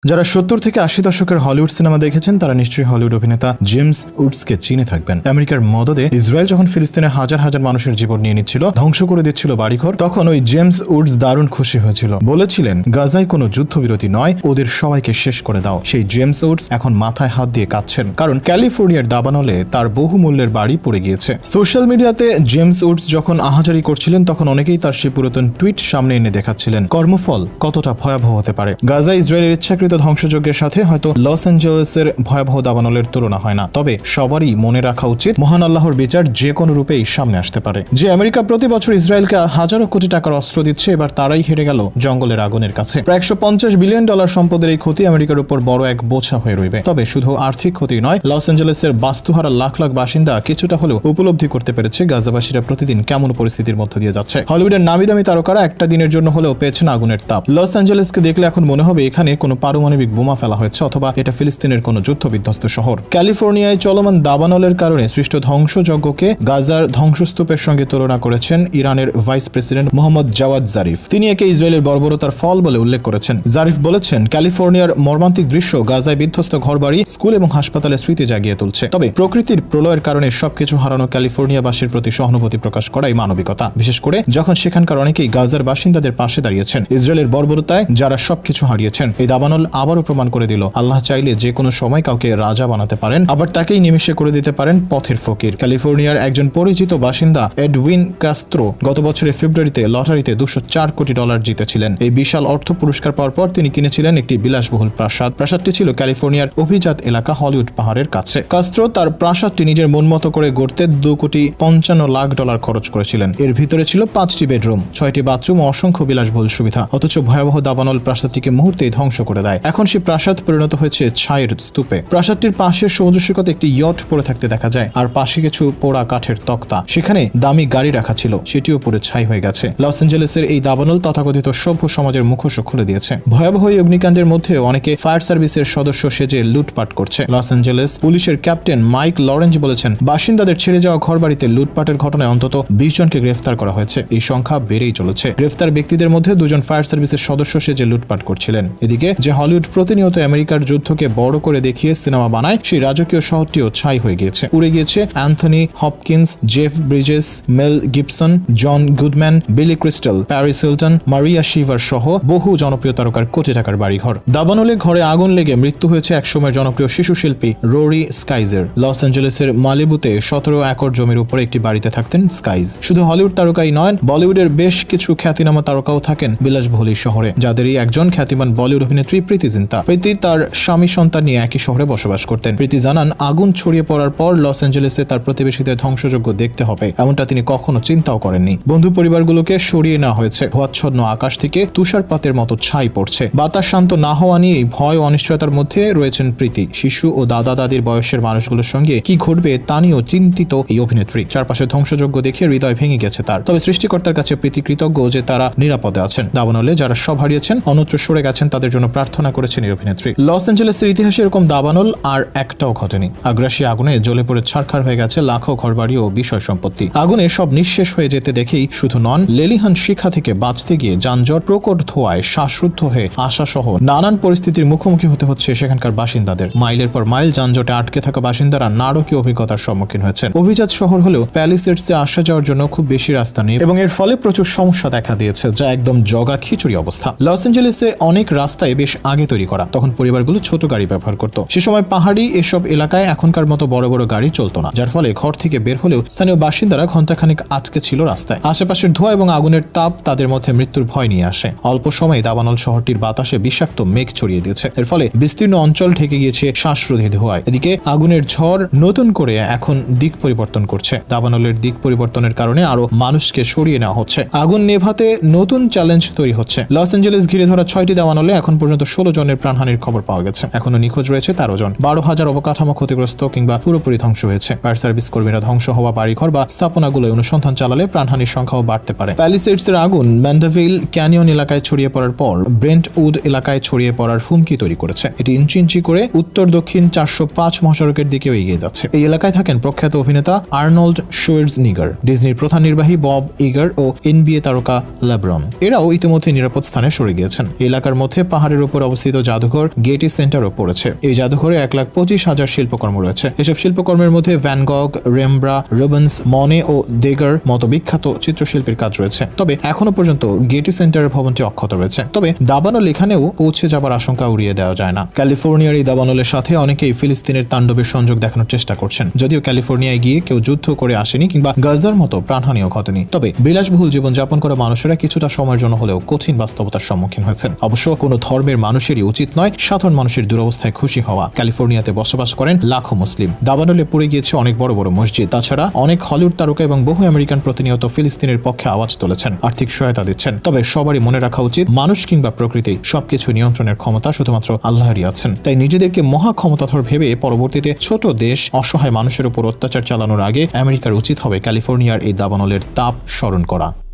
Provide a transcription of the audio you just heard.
যারা 70 থেকে 80 দশকের হলিউড সিনেমা দেখেছেন তারা নিশ্চয়ই হলিউড অভিনেতা জেমস উডসকে চিনে থাকবেন। আমেরিকার মদদে ইসরায়েল যখন ফিলিস্তিনের হাজার হাজার মানুষের জীবন নিয়ে নিচ্ছিল, ধ্বংস করে দিচ্ছিল বাড়িঘর, তখন ওই জেমস উডস দারুণ খুশি হয়েছিল। বলেছিলেন, গাজায় কোনো যুদ্ধবিরতি নয়, ওদের সবাইকে শেষ করে দাও। সেই জেমস উডস এখন মাথায় হাত দিয়ে কাঁদছেন, কারণ ক্যালিফোর্নিয়ার দাবানলে তার বহুমূল্যের বাড়ি পড়ে গিয়েছে। সোশ্যাল মিডিয়াতে জেমস উডস যখন আহাজারি করছিলেন, তখন অনেকেই তার সেই পুরাতন টুইট সামনে এনে দেখাচ্ছিলেন কর্মফল কতটা ভয়াবহ হতে পারে। গাজা ইসরায়েলের ইচ্ছাকৃত ধ্বংসযজ্ঞের সাথে হয়তো লস অ্যাঞ্জেলেসের ভয়াবহ দাবানলের তুলনা হয় না, তবে সবারই মনে রাখা উচিত মহান আল্লাহর বিচার যে কোনো রূপেই সামনে আসতে পারে। যে আমেরিকা প্রতি বছর ইসরায়েলকে হাজারো কোটি টাকার অস্ত্র দিচ্ছে, এবার তারাই হেরে গেল জঙ্গলের আগুনের কাছে। প্রায় $150 বিলিয়ন সম্পদের এই ক্ষতি আমেরিকার উপর বড় এক বোঝা হয়ে রইবে। তবে শুধু আর্থিক ক্ষতি নয়, লস অ্যাঞ্জেলেসের বাস্তুহারা লাখ লাখ বাসিন্দা কিছুটা হলেও উপলব্ধি করতে পেরেছে গাজাবাসীরা প্রতিদিন কেমন পরিস্থিতির মধ্য দিয়ে যাচ্ছে। হলিউডের নামি দামি তারকারা একটা দিনের জন্য হলেও পেয়েছেন আগুনের তাপ। লস অ্যাঞ্জেলেসকে দেখলে এখন মনে হবে এখানে কোনো পারমাণবিক বোমা ফেলা হয়েছে, অথবা এটা ফিলিস্তিনের কোনো যুদ্ধ বিধ্বস্ত শহর। ক্যালিফোর্নিয়ায় চলমান দাবানলের কারণে সৃষ্ট ধ্বংসযজ্ঞকে গাজার ধ্বংসস্তূপের সঙ্গে তুলনা করেছেন ইরানের vice president Mohammad Javad Zarif. তিনি একে ইসরায়েলের বর্বরতার ফল বলে উল্লেখ করেছেন। জারিফ বলেছেন, ক্যালিফোর্নিয়ার মর্মান্তিক দৃশ্য গাজায় বিধ্বস্ত ঘরবাড়ি, স্কুল এবং হাসপাতালের স্মৃতি জাগিয়ে তুলছে। তবে প্রকৃতির প্রলয়ের কারণে সবকিছু হারানো ক্যালিফোর্নিয়াবাসীর প্রতি সহানুভূতি প্রকাশ করাই মানবিকতা, বিশেষ করে যখন সেখানকার অনেকেই গাজার বাসিন্দাদের পাশে দাঁড়িয়েছেন। ইসরায়েলের বর্বরতায় যারা সবকিছু হারিয়েছেন, এই দাবানল আবারও প্রমাণ করে দিল আল্লাহ চাইলে যে কোনো সময় কাউকে রাজা বানাতে পারেন, আবার তাকেই নিমেষে করে দিতে পারেন পথের ফকির। ক্যালিফোর্নিয়ার একজন পরিচিত বাসিন্দা এডউইন কাস্ত্রো গত বছরের ফেব্রুয়ারিতে লটারিতে $204 কোটি জিতেছিলেন। এই বিশাল অর্থ পুরস্কার পাওয়ার পর তিনি কিনেছিলেন একটি বিলাসবহুল প্রাসাদ। প্রাসাদটি ছিল ক্যালিফোর্নিয়ার অভিজাত এলাকা হলিউড পাহাড়ের কাছে। কাস্ত্রো তার প্রাসাদটি নিজের মন মতো করে গড়তে $2.55 লাখ খরচ করেছিলেন। এর ভিতরে ছিল 5টি বেডরুম, 6টি বাথরুম ও অসংখ্য বিলাসবহুল সুবিধা। অথচ ভয়াবহ দাবানল প্রাসাদটিকে মুহূর্তেই ধ্বংস করে দেয়। এখন সেই প্রাসাদ পরিণত হয়েছে ছাইয়ের স্তূপে। প্রাসাদটির পাশের সমুদ্র সৈকতে একটি ইয়ট পড়ে থাকতে দেখা যায়, আর পাশে কিছু পোড়া কাঠের তক্তা। সেখানে দামি গাড়ি রাখা ছিল, সেটিও পুরো ছাই হয়ে গেছে। লস অ্যাঞ্জেলেসের এই দাবানল তথাকথিত সভ্য সমাজের মুখোশ খুলে দিয়েছে। ভয়াবহ এই অগ্নিকাণ্ডের মধ্যেও অনেকে ফায়ার সার্ভিসের সদস্য সেজে লুটপাট করছে। লস অ্যাঞ্জেলেস পুলিশের ক্যাপ্টেন মাইক লরেঞ্জ বলেছেন, বাসিন্দাদের ছেড়ে যাওয়া ঘরবাড়িতে লুটপাটের ঘটনায় অন্তত 20 জনকে গ্রেফতার করা হয়েছে। এই সংখ্যা বেড়েই চলেছে। গ্রেফতার ব্যক্তিদের মধ্যে 2 জন ফায়ার সার্ভিসের সদস্য সেজে লুটপাট করছিলেন। এদিকে যে হলিউড প্রতিনিয়ত আমেরিকার যুদ্ধকে বড় করে দেখিয়ে সিনেমা বানায়, সেই রাজকীয় শহরটিও ছাই হয়ে গিয়েছে। উড়ে গিয়েছে Anthony Hopkins, Jeff Bridges, Mel Gibson, John Goodman, Billy Crystal, Paris Hilton, Maria Shriver সহ বহু জনপ্রিয় তারকার কোটি টাকার বাড়িঘর। দাবানলে ঘরে আগুন লেগে মৃত্যু হয়েছে একসময় জনপ্রিয় শিশু শিল্পী রোরি স্কাইজের। লস অ্যাঞ্জেলেসের মালিবুতে 17 একর জমির উপরে একটি বাড়িতে থাকতেন স্কাইজ। শুধু হলিউড তারকাই নয়, বলিউডের বেশ কিছু খ্যাতিনামা তারকাও থাকেন বিলাসবহুল শহরে, যাদেরই একজন খ্যাতিমান বলিউড অভিনেত্রী প্রীতি জিন্তা। প্রীতি তার স্বামী সন্তান নিয়ে একই শহরে বসবাস করতেন। প্রীতি জানান, আগুন ছড়িয়ে পড়ার পর লস অ্যাঞ্জেলেসে তার প্রতিবেশীদের ধ্বংসযজ্ঞ দেখতে হবে, এমনটা তিনি কখনো চিন্তাও করেননি। বন্ধু পরিবারগুলোকে সরিয়ে নেওয়া হয়েছে। ধোঁয়াচ্ছন্ন আকাশ থেকে তুষারপাতের মতো ছাই পড়ছে। বাতাস শান্ত না হওয়া নিয়েই ভয় ও অনিশ্চয়তার মধ্যে রয়েছেন প্রীতি। শিশু ও দাদা দাদির বয়সের মানুষগুলোর সঙ্গে কি ঘটবে তা নিয়েও চিন্তিত এই অভিনেত্রী। চারপাশে ধ্বংসযজ্ঞ দেখে হৃদয় ভেঙে গেছে তার। তবে সৃষ্টিকর্তার কাছে প্রীতি কৃতজ্ঞ যে তারা নিরাপদে আছেন। দাবানলে যারা সব হারিয়েছেন, অন্যত্র সরে গেছেন, তাদের জন্য প্রার্থনা করেছেন এই অভিনেত্রী। লস অ্যাঞ্জেলেসের ইতিহাসে এরকম দাবানল আর একটাও ঘটেনি। আগ্রাসী আগুনে জ্বলে পড়ে ছারখার হয়ে গেছে লাখো ঘরবাড়ি ও বিষয় সম্পত্তি। আগুনে সব নিঃশেষ হয়ে যেতে দেখেই শুধু নন, লেলিহান শিখা থেকে বাঁচতে গিয়ে যানজট, প্রকট ধোঁয়ায় শ্বাসরুদ্ধ হয়ে আসা সহ নানান পরিস্থিতির মুখোমুখি হতে হচ্ছে সেখানকার বাসিন্দাদের। মাইলের পর মাইল যানজটে আটকে থাকা বাসিন্দারা নারকীয় অভিজ্ঞতার সম্মুখীন হয়েছেন। অভিজাত শহর হলেও প্যালিসেডসে আসা যাওয়ার জন্য খুব বেশি রাস্তা নেই এবং এর ফলে প্রচুর সমস্যা দেখা দিয়েছে, যা একদম জগা খিচুড়ি অবস্থা। লস অ্যাঞ্জেলেসে অনেক রাস্তায় বেশ আগে তৈরি করা, তখন পরিবারগুলো ছোট গাড়ি ব্যবহার করত। সে সময় পাহাড়ি এসব এলাকায় এখনকার মতো বড় বড় গাড়ি চলতো না, যার ফলে ঘর থেকে বের হলেও স্থানীয় বাসিন্দারা ঘন্টাখানিক আটকে ছিল রাস্তায়। আশেপাশের ধোঁয়া এবং আগুনের তাপ তাদের মধ্যে মৃত্যুর ভয় নিয়ে আসে। অল্প সময়ে দাবানল শহরটির বাতাসে বিষাক্ত মেঘ ছড়িয়ে দিয়েছে। এর ফলে বিস্তীর্ণ অঞ্চল ঢেকে গিয়েছে শ্বাসরোধী ধোঁয়ায়। এদিকে আগুনের ঝড় নতুন করে এখন দিক পরিবর্তন করছে। দাবানলের দিক পরিবর্তনের কারণে আরো মানুষকে সরিয়ে নেওয়া হচ্ছে। আগুন নেভাতে নতুন চ্যালেঞ্জ তৈরি হচ্ছে। লস অ্যাঞ্জেলেস ঘিরে ধরা 6টি দাবানলে এখন পর্যন্ত 16 জনের প্রাণহানির খবর পাওয়া গেছে। এখনো নিখোঁজ রয়েছে 13 জন। 12,000 অবকাঠামো ক্ষতিগ্রস্ত কিংবা পুরোপুরি ধ্বংস হয়েছে। ফায়ার সার্ভিস কর্মীরা ধ্বংস হওয়া বাড়িঘর বা স্থাপনাগুলোয় অনুসন্ধান চালালে প্রাণহানির সংখ্যাও বাড়তে পারে। প্যালিসেডসের আগুন ম্যান্ডাভিল ক্যানিয়ন এলাকায় ছড়িয়ে পড়ার পর ব্রেন্টউড এলাকায় ছড়িয়ে পড়ার হুমকি তৈরি করেছে। এটি ইঞ্চি ইঞ্চি করে উত্তর দক্ষিণ 405 মহাসড়কের দিকেও এগিয়ে যাচ্ছে। এই এলাকায় থাকেন প্রখ্যাত অভিনেতা আর্নল্ড শুয়ার্জনিগার, ডিজনির প্রধান নির্বাহী বব ইগার ও NBA তারকা লেব্রন। এরাও ইতিমধ্যে নিরাপদ স্থানে সরে গিয়েছেন। এলাকার মধ্যে পাহাড়ের উপর অবস্থিত জাদুঘর গেটি সেন্টারও পড়েছে। এই জাদুঘরে 1,25,000 শিল্পকর্ম রয়েছে। এসব শিল্পকর্মের মধ্যে ভ্যান গগ, রেমব্রা, রুবেন্স, মনে ও দেগার মতো বিখ্যাত চিত্রশিল্পীর কাজ রয়েছে। তবে এখনো পর্যন্ত গেটি সেন্টারের ভবনটি অক্ষত রয়েছে। তবে দাবানল এখানেও পৌঁছে যাবার আশঙ্কা উড়িয়ে দেওয়া যায় না। ক্যালিফোর্নিয়ার এই দাবানলের সাথে অনেকেই ফিলিস্তিনের তাণ্ডবের সংযোগ দেখানোর চেষ্টা করছেন। যদিও ক্যালিফোর্নিয়ায় গিয়ে কেউ যুদ্ধ করে আসেনি কিংবা গাজার মতো প্রাণহানিও ঘটেনি, তবে বিলাসবহুল জীবনযাপন করা মানুষেরা কিছুটা সময়ের জন্য হলেও কঠিন বাস্তবতার সম্মুখীন হয়েছেন। অবশ্য কোনো ধর্মের মানুষেরই উচিত নয় সাধারণ মানুষের দুরবস্থায় খুশি হওয়া। ক্যালিফোর্নিয়াতে বসবাস করেন লাখো মুসলিম। দাবানলে পড়ে গিয়েছে অনেক বড় বড় মসজিদ। তাছাড়া অনেক হলিউড তারকা এবং বহু আমেরিকান প্রতিনিয়ত ফিলিস্তিনের পক্ষে আওয়াজ তুলেছেন, আর্থিক সহায়তা দিচ্ছেন। তবে সবারই মনে রাখা উচিত, মানুষ কিংবা প্রকৃতি সবকিছু নিয়ন্ত্রণের ক্ষমতা শুধুমাত্র আল্লাহরই আছেন। তাই নিজেদেরকে মহা ক্ষমতাধর ভেবে পরবর্তীতে ছোট দেশ অসহায় মানুষের উপর অত্যাচার চালানোর আগে আমেরিকার উচিত হবে ক্যালিফোর্নিয়ার এই দাবানলের তাপ স্মরণ করা।